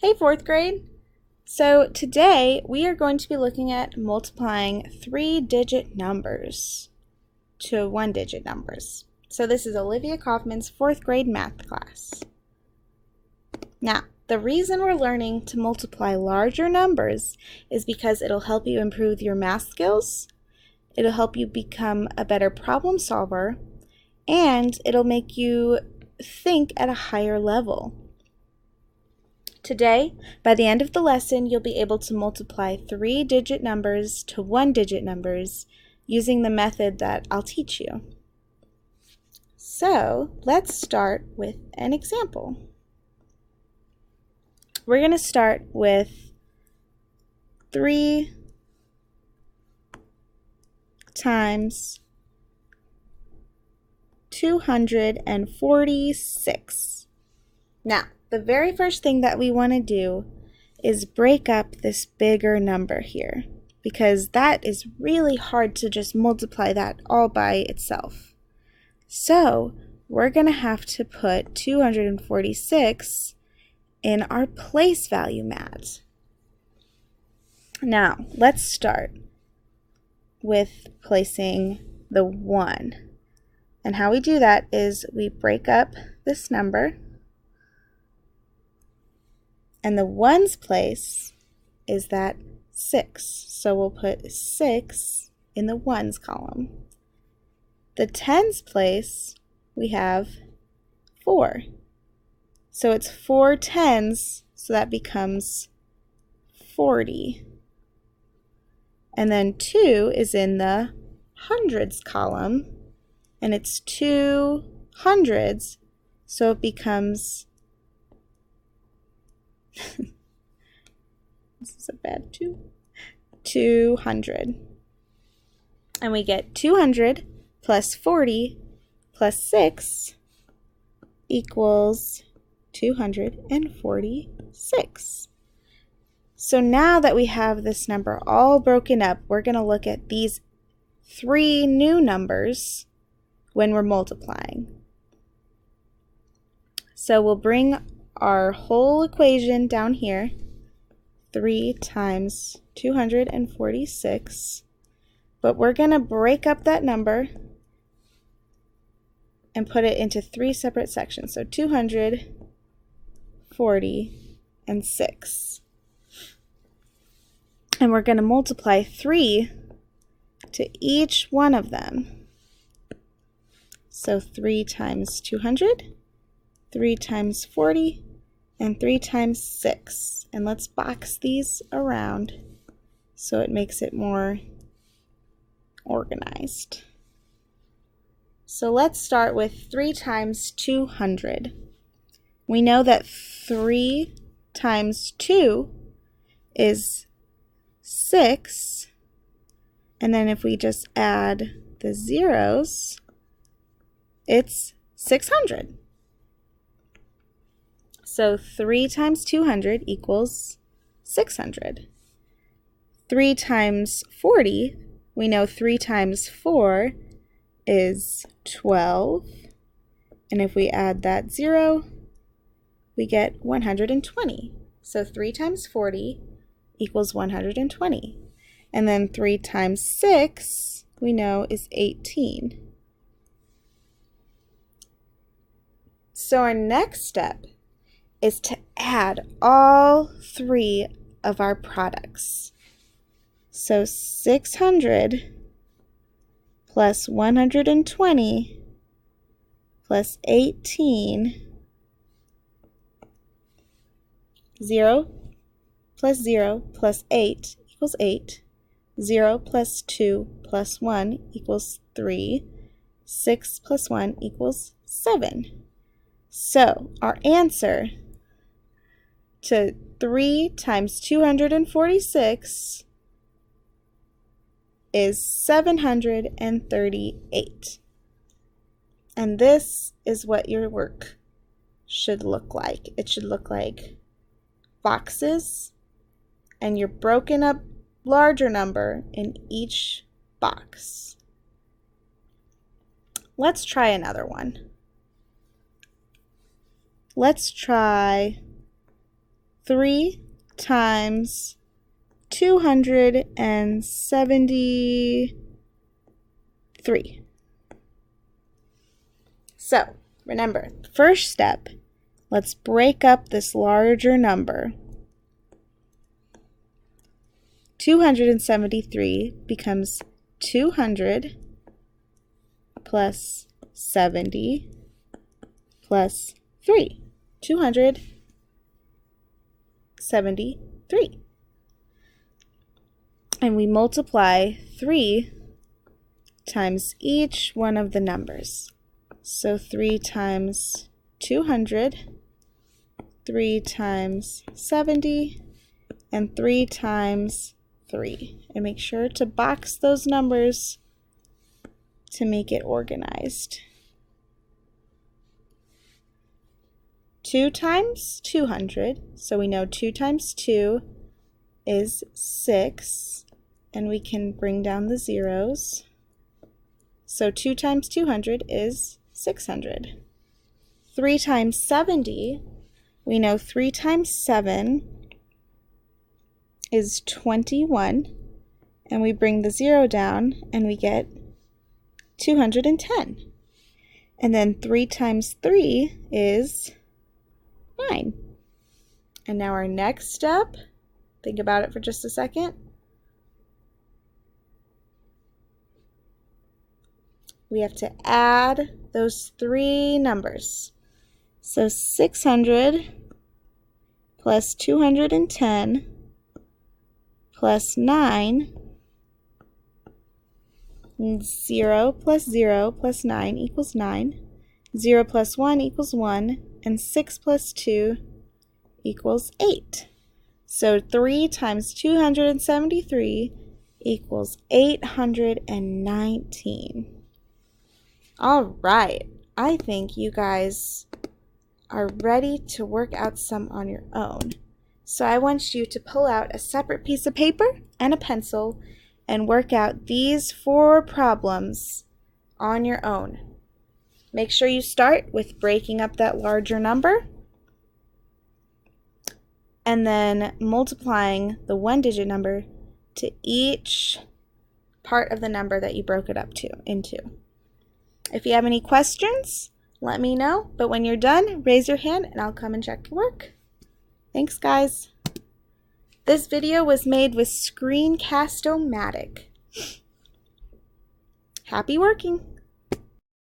Hey, fourth grade. So today we are going to be looking at multiplying three-digit numbers to one-digit numbers. So this is Olivia Kaufman's fourth grade math class. Now, the reason we're learning to multiply larger numbers is because it'll help you improve your math skills, it'll help you become a better problem solver, and it'll make you think at a higher level. Today, by the end of the lesson, you'll be able to multiply three-digit numbers to one-digit numbers using the method that I'll teach you. So, let's start with an example. We're going to start with 3 times 246. Now, the very first thing that we want to do is break up this bigger number here, because that is really hard to just multiply that all by itself. So we're going to have to put 246 in our place value mat. Now, let's start with placing the 1. And how we do that is we break up this number, and the 1's place is that 6. So we'll put 6 in the 1's column. The 10's place, we have 4. So it's 4 10's, so that becomes 40. And then 2 is in the hundreds column, and it's 2 hundreds, so it becomes this is a bad 200. And we get 200 plus 40 plus 6 equals 246. So now that we have this number all broken up, we're going to look at these 3 new numbers when we're multiplying. So we'll bring our whole equation down here, 3 times 246, but we're going to break up that number and put it into 3 separate sections, so 240 and 6. And we're going to multiply 3 to each one of them. So 3 times 200, 3 times 40, and 3 times 6. And let's box these around so it makes it more organized. So let's start with 3 times 200. We know that 3 times 2 is 6. And then if we just add the zeros, it's 600. So 3 times 200 equals 600. 3 times 40, we know 3 times 4 is 12. And if we add that 0, we get 120. So 3 times 40 equals 120. And then 3 times 6, we know, is 18. So our next step is to add all 3 of our products. So 600 plus 120 plus 18, 0 plus 0 plus 8 equals 8, 0 plus 2 plus 1 equals 3, 6 plus 1 equals 7. So our answer to 3 times 246 is 738. And this is what your work should look like. It should look like boxes and your broken up larger number in each box. Let's try another one. Let's try 3 times 273. So, remember, first step, let's break up this larger number. 273 becomes 200 plus 70 plus 3. 273. And we multiply 3 times each one of the numbers. So 3 times 200, 3 times 70, and 3 times 3. And make sure to box those numbers to make it organized. 2 times 200, so we know 2 times 2 is 6, and we can bring down the zeros. So 2 times 200 is 600. 3 times 70, we know 3 times 7 is 21, and we bring the 0 down, and we get 210. And then 3 times 3 is 9. And now our next step, think about it for just a second. We have to add those 3 numbers. So 600 plus 210 plus 9, 0 plus 0 plus 9 equals 9, 0 plus 1 equals 1, and 6 plus 2 equals 8. So 3 times 273 equals 819. All right, I think you guys are ready to work out some on your own. So I want you to pull out a separate piece of paper and a pencil and work out these 4 problems on your own. Make sure you start with breaking up that larger number and then multiplying the 1-digit number to each part of the number that you broke it up into. If you have any questions, let me know, but when you're done, raise your hand and I'll come and check your work. Thanks, guys. This video was made with Screencast-O-Matic. Happy working!